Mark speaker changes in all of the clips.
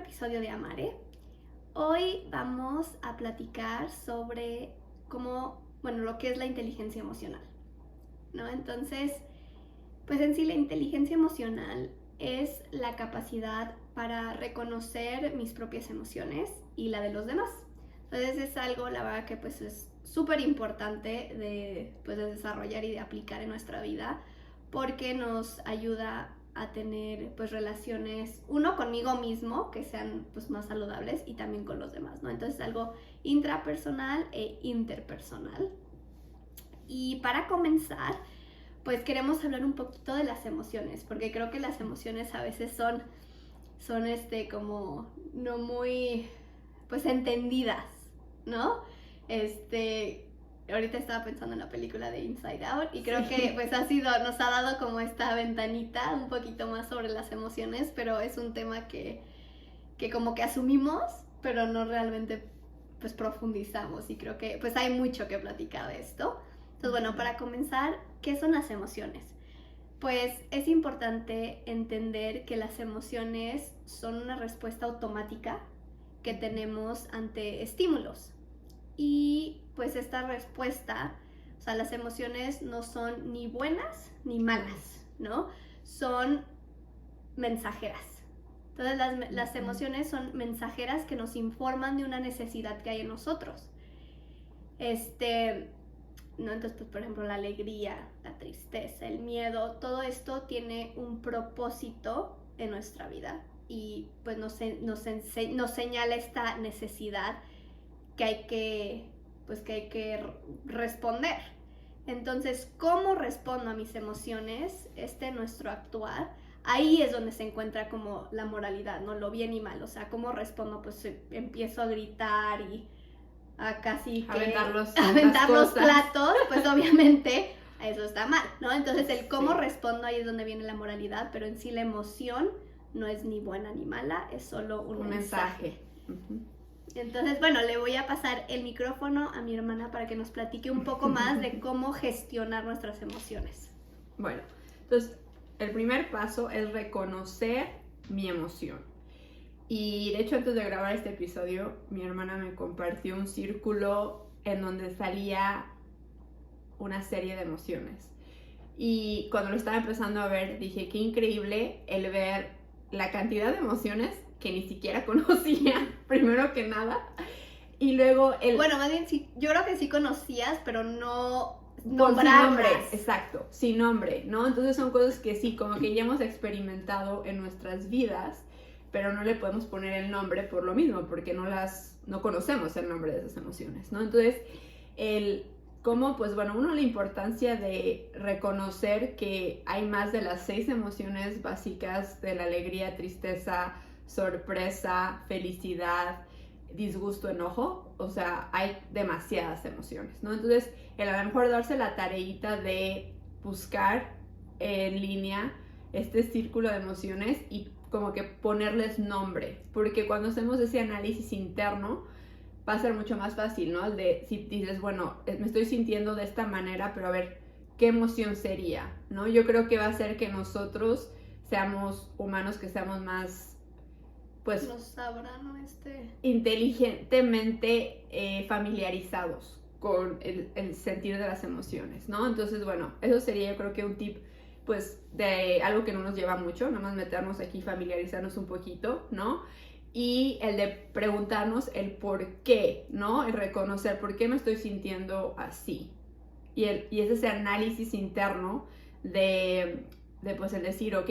Speaker 1: episodio de Amare. Hoy vamos a platicar sobre lo que es la inteligencia emocional, ¿no? Entonces, pues en sí la inteligencia emocional es la capacidad para reconocer mis propias emociones y la de los demás. Entonces es algo, la verdad, que pues es súper importante de desarrollar y de aplicar en nuestra vida, porque nos ayuda a tener pues relaciones, uno conmigo mismo, que sean pues más saludables, y también con los demás, ¿no? Entonces algo intrapersonal e interpersonal. Y para comenzar, pues queremos hablar un poquito de las emociones, porque creo que las emociones a veces son como no muy pues entendidas, ¿no? Ahorita estaba pensando en la película de Inside Out y creo que pues nos ha dado como esta ventanita un poquito más sobre las emociones, pero es un tema que como que asumimos, pero no realmente pues profundizamos, y creo que pues hay mucho que platicar de esto. Entonces, bueno, para comenzar, ¿qué son las emociones? Pues es importante entender que las emociones son una respuesta automática que tenemos ante estímulos. Y pues esta respuesta, o sea, las emociones no son ni buenas ni malas, ¿no? Son mensajeras. Entonces las emociones son mensajeras que nos informan de una necesidad que hay en nosotros. ¿No? Entonces, pues, por ejemplo, la alegría, la tristeza, el miedo, todo esto tiene un propósito en nuestra vida y pues nos señala esta necesidad que hay que responder. Entonces, ¿cómo respondo a mis emociones? Nuestro actuar, ahí es donde se encuentra como la moralidad, ¿no? Lo bien y mal. O sea, ¿cómo respondo? Pues empiezo a gritar y a casi que aventar los platos, pues obviamente eso está mal, ¿no? Entonces el cómo respondo, ahí es donde viene la moralidad, pero en sí la emoción no es ni buena ni mala, es solo un mensaje. Uh-huh. Entonces, bueno, le voy a pasar el micrófono a mi hermana para que nos platique un poco más de cómo gestionar nuestras emociones.
Speaker 2: Bueno, entonces el primer paso es reconocer mi emoción. Y de hecho, antes de grabar este episodio, mi hermana me compartió un círculo en donde salía una serie de emociones. Y cuando lo estaba empezando a ver, dije, qué increíble el ver la cantidad de emociones que ni siquiera conocía, primero que nada. Y luego
Speaker 1: Bueno, más bien, sí, yo creo que sí conocías, pero no
Speaker 2: sin nombre, exacto, sin nombre, ¿no? Entonces son cosas que sí, como que ya hemos experimentado en nuestras vidas, pero no le podemos poner el nombre por lo mismo, porque no conocemos el nombre de esas emociones, ¿no? Entonces, la importancia de reconocer que hay más de las 6 emociones básicas de la alegría, tristeza, sorpresa, felicidad, disgusto, enojo. O sea, hay demasiadas emociones, ¿no? Entonces, a lo mejor darse la tareita de buscar en línea este círculo de emociones y como que ponerles nombre, porque cuando hacemos ese análisis interno va a ser mucho más fácil, ¿no? Si dices, bueno, me estoy sintiendo de esta manera, pero a ver, ¿qué emoción sería? ¿No? Yo creo que va a ser que nosotros seamos humanos, que seamos más, pues,
Speaker 1: lo sabrán, ¿no?
Speaker 2: Inteligentemente familiarizados con el sentir de las emociones, ¿no? Entonces, bueno, eso sería, yo creo que un tip, pues, de algo que no nos lleva mucho, nada más meternos aquí, familiarizarnos un poquito, ¿no? Y el de preguntarnos el por qué, ¿no? El reconocer por qué me estoy sintiendo así. Y es ese análisis interno de pues, el decir, ok,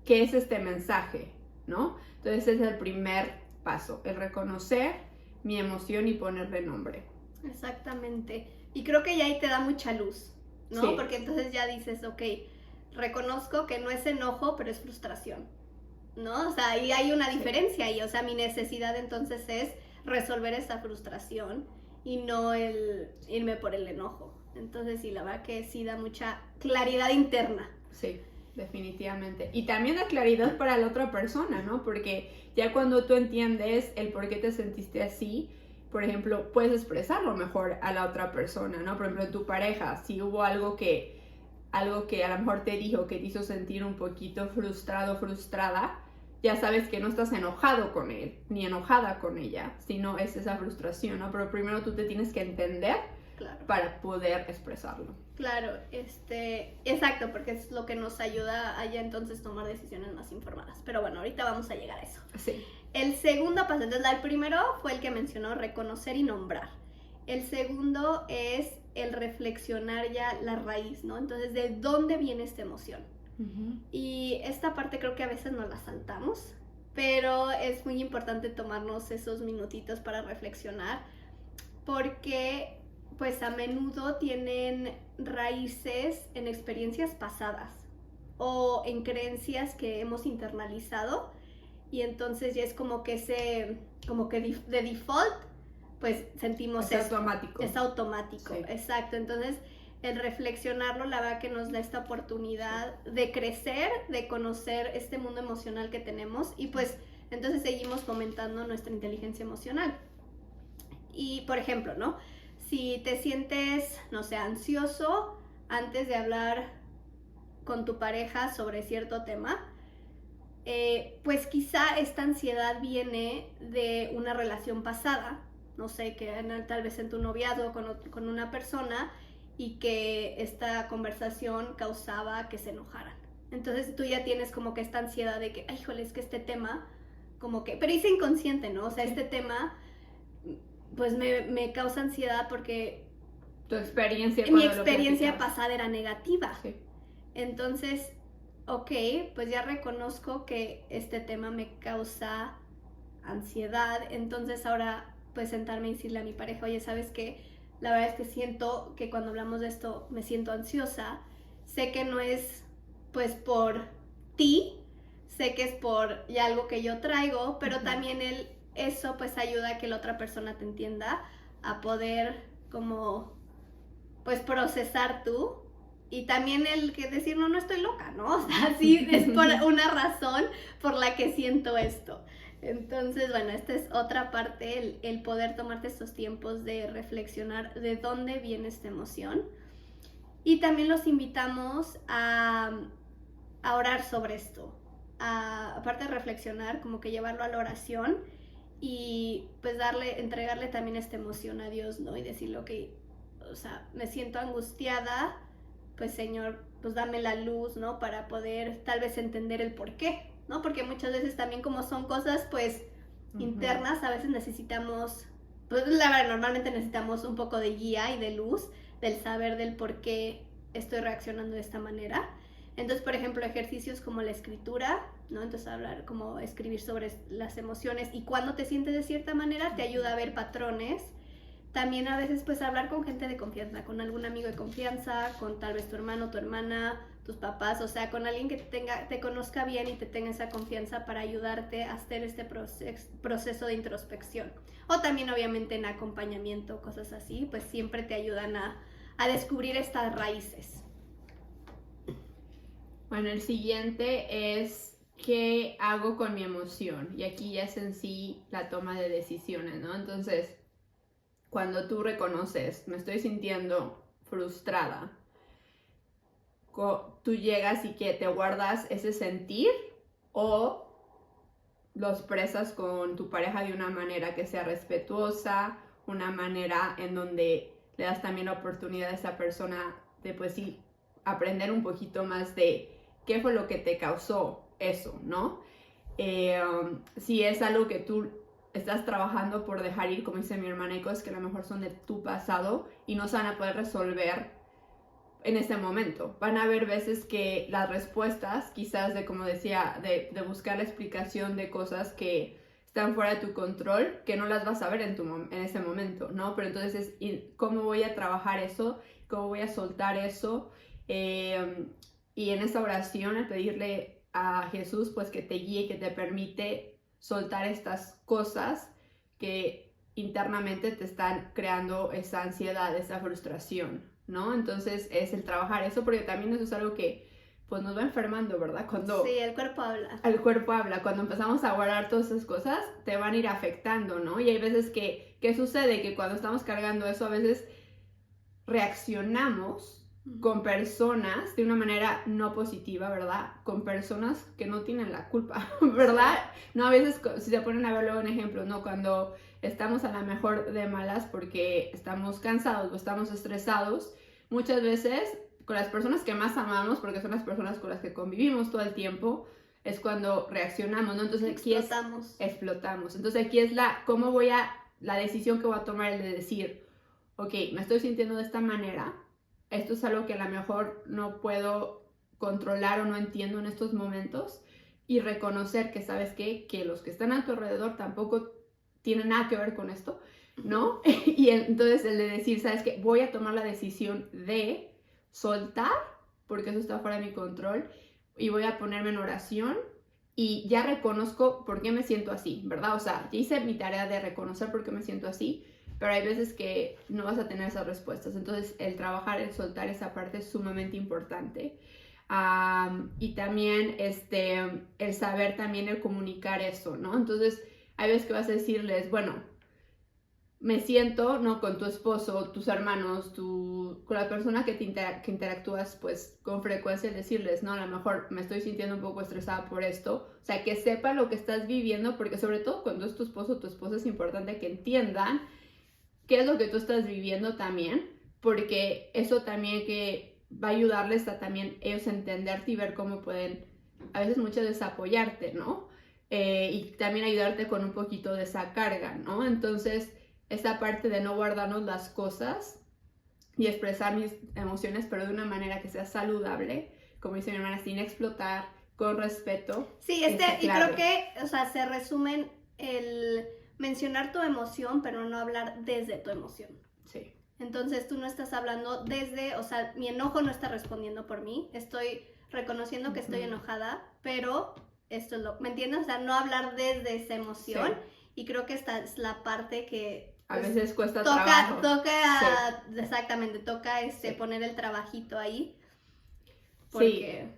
Speaker 2: ¿qué es este mensaje? ¿No? Entonces ese es el primer paso, el reconocer mi emoción y ponerle nombre.
Speaker 1: Exactamente. Y creo que ya ahí te da mucha luz, ¿no? Sí. Porque entonces ya dices, ok, reconozco que no es enojo, pero es frustración, ¿no? O sea, ahí hay una diferencia ahí. O sea, mi necesidad entonces es resolver esa frustración y no el irme por el enojo. Entonces sí, la verdad que sí da mucha claridad interna.
Speaker 2: Sí, definitivamente. Y también da claridad para la otra persona, ¿no? Porque ya cuando tú entiendes el por qué te sentiste así, por ejemplo, puedes expresarlo mejor a la otra persona, ¿no? Por ejemplo, en tu pareja, si hubo algo que a lo mejor te dijo que te hizo sentir un poquito frustrado, frustrada, ya sabes que no estás enojado con él, ni enojada con ella, sino es esa frustración, ¿no? Pero primero tú te tienes que entender
Speaker 1: Claro.
Speaker 2: para poder expresarlo.
Speaker 1: Claro, exacto, porque es lo que nos ayuda a ya entonces tomar decisiones más informadas. Pero bueno, ahorita vamos a llegar a eso.
Speaker 2: Sí.
Speaker 1: El segundo paso, entonces el primero fue el que mencionó, reconocer y nombrar. El segundo es el reflexionar ya la raíz, ¿no? Entonces, ¿de dónde viene esta emoción? Y esta parte creo que a veces nos la saltamos, pero es muy importante tomarnos esos minutitos para reflexionar, porque pues a menudo tienen raíces en experiencias pasadas o en creencias que hemos internalizado, y entonces ya es como que de default pues sentimos
Speaker 2: es automático.
Speaker 1: Es automático,
Speaker 2: sí.
Speaker 1: Exacto. Entonces el reflexionarlo, la verdad que nos da esta oportunidad de crecer, de conocer este mundo emocional que tenemos, y pues entonces seguimos fomentando nuestra inteligencia emocional. Y por ejemplo, ¿no? Si te sientes, no sé, ansioso antes de hablar con tu pareja sobre cierto tema, pues quizá esta ansiedad viene de una relación pasada, no sé, que tal vez en tu noviazgo con una persona, y que esta conversación causaba que se enojaran. Entonces tú ya tienes como que esta ansiedad de que, ay, híjole, es que este tema, como que, pero es inconsciente, ¿no? O sea, este tema, pues me causa ansiedad porque
Speaker 2: tu experiencia
Speaker 1: mi experiencia pasada era negativa.
Speaker 2: Sí.
Speaker 1: Entonces, ok, pues ya reconozco que este tema me causa ansiedad, entonces ahora pues sentarme y decirle a mi pareja, oye, ¿sabes qué? La verdad es que siento que cuando hablamos de esto me siento ansiosa, sé que no es pues por ti, sé que es por ya algo que yo traigo, pero también eso pues ayuda a que la otra persona te entienda, a poder como pues procesar tú, y también el que decir no estoy loca, ¿no? O sea, sí es por una razón por la que siento esto. Entonces, bueno, esta es otra parte, el poder tomarte estos tiempos de reflexionar de dónde viene esta emoción. Y también los invitamos a orar sobre esto. Aparte de reflexionar, como que llevarlo a la oración y pues entregarle también esta emoción a Dios, ¿no? Y decirle, ok, o sea, me siento angustiada, pues Señor, pues dame la luz, ¿no? Para poder tal vez entender el por qué, ¿no? Porque muchas veces también como son cosas pues internas, a veces necesitamos, pues la verdad, normalmente necesitamos un poco de guía y de luz, del saber del por qué estoy reaccionando de esta manera. Entonces, por ejemplo, ejercicios como la escritura, ¿no? Entonces hablar, como escribir sobre las emociones y cuando te sientes de cierta manera te ayuda a ver patrones. También a veces pues hablar con gente de confianza, con algún amigo de confianza, con tal vez tu hermano, tu hermana, tus papás, o sea, con alguien que te conozca bien y te tenga esa confianza para ayudarte a hacer este proceso de introspección. O también obviamente en acompañamiento, cosas así, pues siempre te ayudan a descubrir estas raíces.
Speaker 2: Bueno, el siguiente es ¿qué hago con mi emoción? Y aquí ya es en sí la toma de decisiones, ¿no? Entonces, cuando tú reconoces, me estoy sintiendo frustrada, tú llegas y que te guardas ese sentir o lo expresas con tu pareja de una manera que sea respetuosa, una manera en donde le das también la oportunidad a esa persona de pues sí, aprender un poquito más de qué fue lo que te causó eso, ¿no? Si es algo que tú estás trabajando por dejar ir, como dice mi hermana, hay cosas que a lo mejor son de tu pasado y no se van a poder resolver en este momento. Van a haber veces que las respuestas, quizás de, como decía, de buscar la explicación de cosas que están fuera de tu control, que no las vas a ver en ese momento, ¿no? Pero entonces es cómo voy a trabajar eso, cómo voy a soltar eso, y en esta oración al pedirle a Jesús pues que te guíe, que te permite soltar estas cosas que internamente te están creando esa ansiedad, esa frustración, ¿no? Entonces es el trabajar eso, porque también eso es algo que pues nos va enfermando, ¿verdad?
Speaker 1: Sí, el cuerpo habla.
Speaker 2: El cuerpo habla. Cuando empezamos a guardar todas esas cosas, te van a ir afectando, ¿no? Y hay veces ¿qué sucede? Que cuando estamos cargando eso, a veces reaccionamos con personas de una manera no positiva, ¿verdad? Con personas que no tienen la culpa, ¿verdad? No, a veces si se ponen a ver luego en ejemplos, ¿no? Cuando estamos a lo mejor de malas porque estamos cansados o estamos estresados, muchas veces con las personas que más amamos, porque son las personas con las que convivimos todo el tiempo, es cuando reaccionamos, ¿no? Entonces aquí explotamos. Entonces aquí es la decisión que voy a tomar es de decir, ok, me estoy sintiendo de esta manera, esto es algo que a lo mejor no puedo controlar o no entiendo en estos momentos, y reconocer que, ¿sabes qué? Que los que están a tu alrededor tampoco tienen nada que ver con esto, ¿no? Y entonces el de decir, ¿sabes qué? Voy a tomar la decisión de soltar, porque eso está fuera de mi control, y voy a ponerme en oración, y ya reconozco por qué me siento así, ¿verdad? O sea, ya hice mi tarea de reconocer por qué me siento así, pero hay veces que no vas a tener esas respuestas. Entonces, el trabajar, el soltar esa parte es sumamente importante. Y también el saber también el comunicar eso, ¿no? Entonces, hay veces que vas a decirles, bueno, me siento, ¿no? Con tu esposo, tus hermanos, con la persona que interactúas, pues, con frecuencia, decirles, ¿no? A lo mejor me estoy sintiendo un poco estresada por esto. O sea, que sepa lo que estás viviendo, porque sobre todo cuando es tu esposo o tu esposa es importante que entiendan qué es lo que tú estás viviendo también, porque eso también que va a ayudarles a también ellos entenderte y ver cómo pueden, a veces muchas veces apoyarte, ¿no? Y también ayudarte con un poquito de esa carga, ¿no? Entonces, esa parte de no guardarnos las cosas y expresar mis emociones, pero de una manera que sea saludable, como dice mi hermana, sin explotar, con respeto.
Speaker 1: Sí, y creo que, o sea, se resumen el mencionar tu emoción, pero no hablar desde tu emoción.
Speaker 2: Sí.
Speaker 1: Entonces tú no estás hablando desde, o sea, mi enojo no está respondiendo por mí, estoy reconociendo que estoy enojada, pero esto es ¿me entiendes? O sea, no hablar desde esa emoción, y creo que esta es la parte que
Speaker 2: a veces cuesta trabajo.
Speaker 1: Exactamente, toca poner el trabajito ahí.
Speaker 2: Porque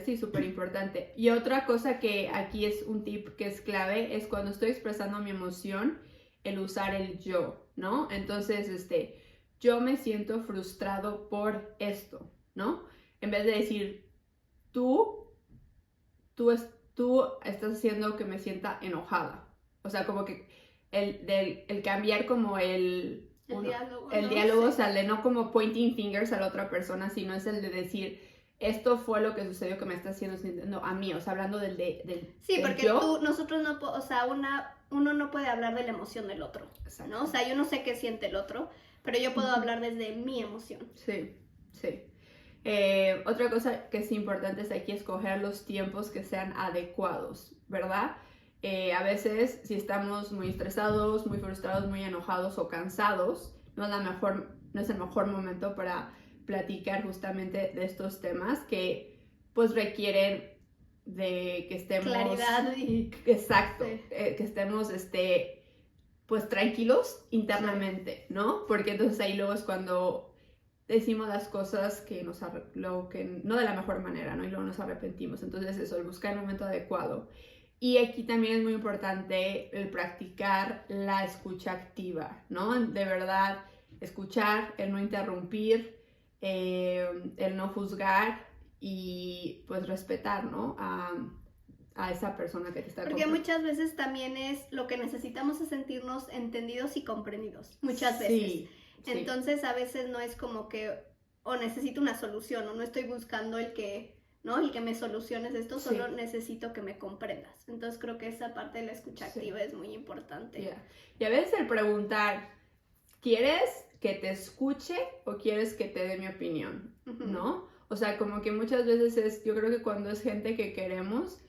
Speaker 2: es súper importante. Y otra cosa que aquí es un tip que es clave es cuando estoy expresando mi emoción, el usar el yo, ¿no? Entonces, yo me siento frustrado por esto, ¿no? En vez de decir, tú estás haciendo que me sienta enojada. O sea, como que el cambiar como el diálogo, o sea, el de no como pointing fingers a la otra persona, sino es el de decir, esto fue lo que sucedió que me está haciendo sintiendo a mí, o sea, hablando del
Speaker 1: sí, porque nosotros no, o sea, uno no puede hablar de la emoción del otro, ¿no? O sea, yo no sé qué siente el otro, pero yo puedo hablar desde mi emoción.
Speaker 2: Sí. Otra cosa que es importante es aquí escoger los tiempos que sean adecuados, ¿verdad? A veces si estamos muy estresados, muy frustrados, muy enojados o cansados, no es el mejor momento para platicar justamente de estos temas que pues requieren de que estemos...
Speaker 1: Claridad.
Speaker 2: Exacto, que estemos pues tranquilos internamente, ¿no? Porque entonces ahí luego es cuando decimos las cosas que no de la mejor manera, ¿no? Y luego nos arrepentimos. Entonces eso, el buscar el momento adecuado. Y aquí también es muy importante el practicar la escucha activa, ¿no? De verdad, escuchar, el no interrumpir, el no juzgar y pues respetar, ¿no? A esa persona que te está
Speaker 1: Porque muchas veces también lo que necesitamos es sentirnos entendidos y comprendidos. Muchas veces.
Speaker 2: Sí.
Speaker 1: Entonces a veces no es como que necesito una solución o no estoy buscando el que me soluciones esto, solo necesito que me comprendas. Entonces creo que esa parte de la escucha activa es muy importante.
Speaker 2: Yeah. Y a veces el preguntar, ¿quieres que te escuche o quieres que te dé mi opinión? ¿No? O sea, como que muchas veces yo creo que cuando es gente que queremos,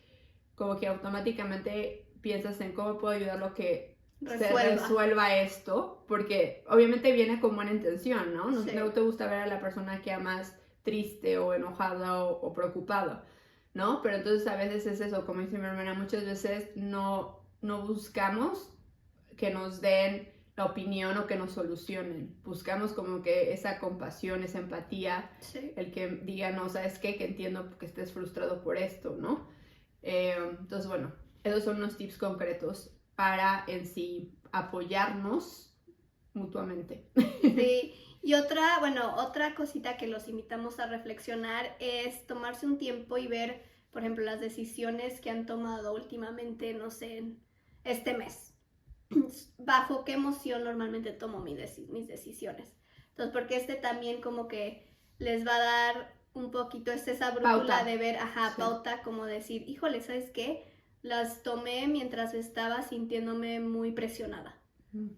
Speaker 2: como que automáticamente piensas en cómo puedo ayudar lo que se resuelva esto, porque obviamente viene con buena intención, ¿no? No te gusta ver a la persona que amas triste o enojada o preocupada, ¿no? Pero entonces a veces es eso, como dice mi hermana, muchas veces no buscamos que nos den la opinión o que nos solucionen. Buscamos como que esa compasión, esa empatía, el que diga, no, ¿sabes qué? Que entiendo que estés frustrado por esto, ¿no? Entonces, bueno, esos son unos tips concretos para en sí apoyarnos mutuamente.
Speaker 1: Sí, y otra cosita que los invitamos a reflexionar es tomarse un tiempo y ver, por ejemplo, las decisiones que han tomado últimamente, no sé, en este mes. ¿Bajo qué emoción normalmente tomo mis decisiones? Entonces, porque también como que les va a dar un poquito, esa brújula
Speaker 2: Pauta.
Speaker 1: de ver,
Speaker 2: Sí.
Speaker 1: pauta, como decir, híjole, ¿sabes qué? Las tomé mientras estaba sintiéndome muy presionada.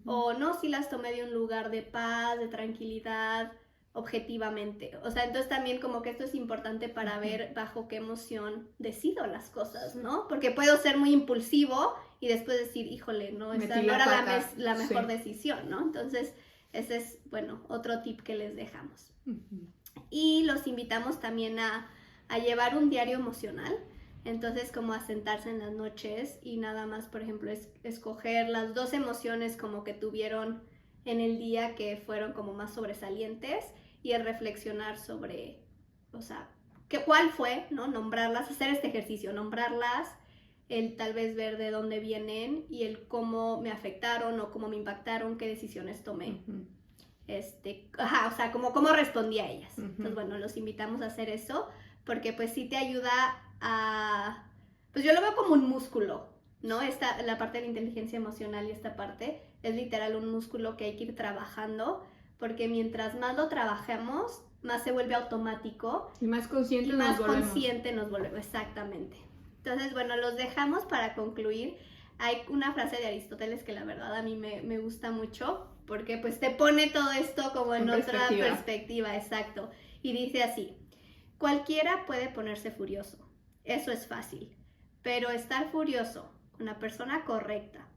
Speaker 1: O no, si las tomé de un lugar de paz, de tranquilidad, objetivamente. O sea, entonces también como que esto es importante para ver bajo qué emoción decido las cosas, ¿no? Porque puedo ser muy impulsivo y después decir, híjole, no, esa no era la mejor decisión, ¿no? Entonces, ese es, otro tip que les dejamos. Y los invitamos también a llevar un diario emocional. Entonces, como a sentarse en las noches y nada más, por ejemplo, escoger las 2 emociones como que tuvieron en el día que fueron como más sobresalientes y el reflexionar sobre, o sea, cuál fue, ¿no? Nombrarlas, hacer este ejercicio, nombrarlas, el tal vez ver de dónde vienen y el cómo me afectaron o cómo me impactaron, qué decisiones tomé. O sea, cómo respondí a ellas. Entonces, los invitamos a hacer eso porque pues sí te ayuda a... Pues yo lo veo como un músculo, ¿no? La parte de la inteligencia emocional y esta parte es literal un músculo que hay que ir trabajando porque mientras más lo trabajemos, más se vuelve automático.
Speaker 2: Y más consciente
Speaker 1: nos volvemos, exactamente. Entonces, los dejamos para concluir. Hay una frase de Aristóteles que la verdad a mí me gusta mucho porque pues te pone todo esto como en otra perspectiva, exacto. Y dice así: cualquiera puede ponerse furioso, eso es fácil, pero estar furioso con la persona correcta,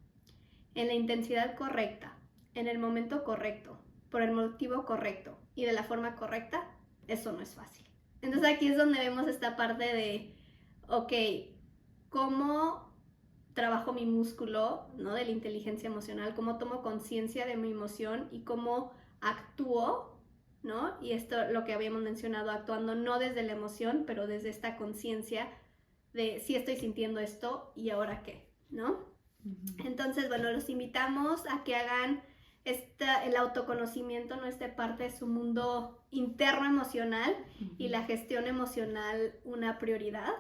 Speaker 1: en la intensidad correcta, en el momento correcto, por el motivo correcto y de la forma correcta, eso no es fácil. Entonces aquí es donde vemos esta parte de, ok, ¿cómo trabajo mi músculo, ¿no? De la inteligencia emocional, cómo tomo conciencia de mi emoción y cómo actúo, ¿no? Y esto lo que habíamos mencionado, actuando no desde la emoción, pero desde esta conciencia de si estoy sintiendo esto y ahora qué, ¿no? Entonces, los invitamos a que hagan el autoconocimiento, ¿no? Parte de su mundo interno emocional y la gestión emocional una prioridad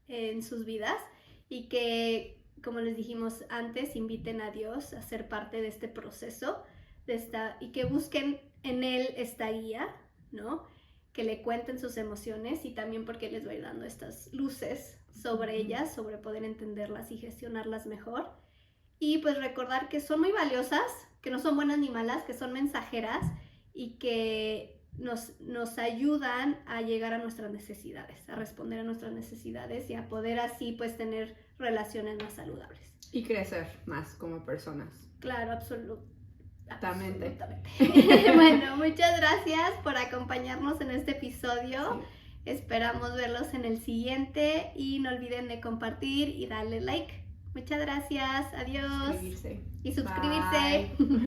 Speaker 1: en sus vidas y que, como les dijimos antes, inviten a Dios a ser parte de este proceso y que busquen en Él esta guía, ¿no? Que le cuenten sus emociones y también porque les va a ir dando estas luces sobre ellas, sobre poder entenderlas y gestionarlas mejor. Y pues recordar que son muy valiosas, que no son buenas ni malas, que son mensajeras y que nos ayudan a llegar a nuestras necesidades, a responder a nuestras necesidades y a poder así pues tener relaciones más saludables.
Speaker 2: Y crecer más como personas.
Speaker 1: Claro, absolutamente.
Speaker 2: Bueno,
Speaker 1: muchas gracias por acompañarnos en este episodio.
Speaker 2: Sí.
Speaker 1: Esperamos verlos en el siguiente y no olviden de compartir y darle like. Muchas gracias. Adiós.
Speaker 2: Suscribirse.
Speaker 1: Y suscribirse. Bye.